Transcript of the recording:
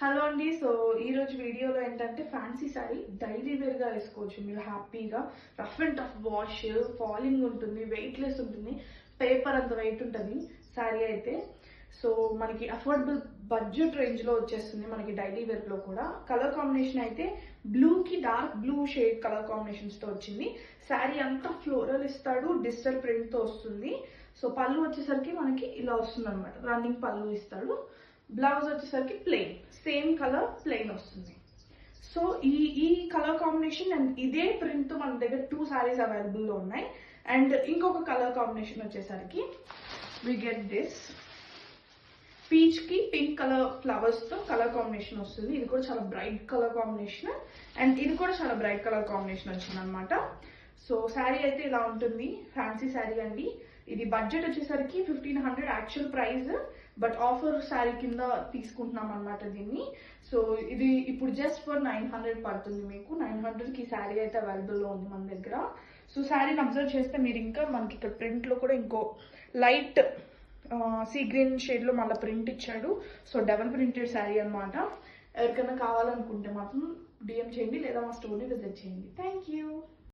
Hello అండి. So ఈ రోజు వీడియోలో ఏంటంటే ఫ్యాన్సీ సారీ డైలీ వేర్ గా వేసుకోవచ్చు. మీరు హ్యాపీగా rough and tough wash, falling ఉంటుంది, వెయిట్ లెస్ ఉంటుంది, పేపర్ అంత వెయిట్ ఉంటుంది సారీ అయితే. సో మనకి అఫోర్డబుల్ బడ్జెట్ రేంజ్ లో వచ్చేస్తుంది మనకి డైలీ వేర్ లో కూడా. కలర్ కాంబినేషన్ అయితే బ్లూ కి dark blue shade colour combinations తో వచ్చింది. శారీ అంతా ఫ్లోరల్ ఇస్తాడు, డిజిటల్ ప్రింట్ తో వస్తుంది. సో పళ్ళు వచ్చేసరికి మనకి ఇలా వస్తుంది అనమాట, రన్నింగ్ పళ్ళు ఇస్తాడు. బ్లౌజ్ వచ్చేసరికి ప్లెయిన్, సేమ్ కలర్ ప్లెయిన్ వస్తుంది. సో ఈ కలర్ కాంబినేషన్ అండ్ ఇదే ప్రింట్ మన దగ్గర 2 సారీస్ అవైలబుల్ లో ఉన్నాయి. అండ్ ఇంకొక కలర్ కాంబినేషన్ వచ్చేసరికి వి గెట్ దిస్ పీచ్ కి పింక్ కలర్ ఫ్లవర్స్ తో కలర్ కాంబినేషన్ వస్తుంది. ఇది కూడా చాలా బ్రైట్ కలర్ కాంబినేషన్ అండ్ ఇది కూడా చాలా బ్రైట్ కలర్ కాంబినేషన్ వచ్చింది అనమాట. సో శారీ అయితే ఇలా ఉంటుంది, ఫ్యాన్సీ శారీ అండి. ఇది బడ్జెట్ వచ్చేసరికి 1500 actual price, but offer sari కింద తీసుకుంటున్నాం అనమాట దీన్ని. సో ఇది ఇప్పుడు జస్ట్ ఫర్ 900 పడుతుంది మీకు. 900 కి శారీ అయితే అవైలబుల్ లో ఉంది మన దగ్గర. సో శారీని అబ్జర్వ్ చేస్తే మీరు ఇంకా మనకి ఇక్కడ ప్రింట్ లో కూడా ఇంకో లైట్ సీ గ్రీన్ షేడ్ లో మళ్ళీ ప్రింట్ ఇచ్చాడు. సో డబల్ ప్రింటెడ్ శారీ అనమాట. ఎవరికైనా కావాలనుకుంటే మాత్రం డిఎం చేయండి లేదా మా స్టోర్ని విజిట్ చేయండి. Thank you.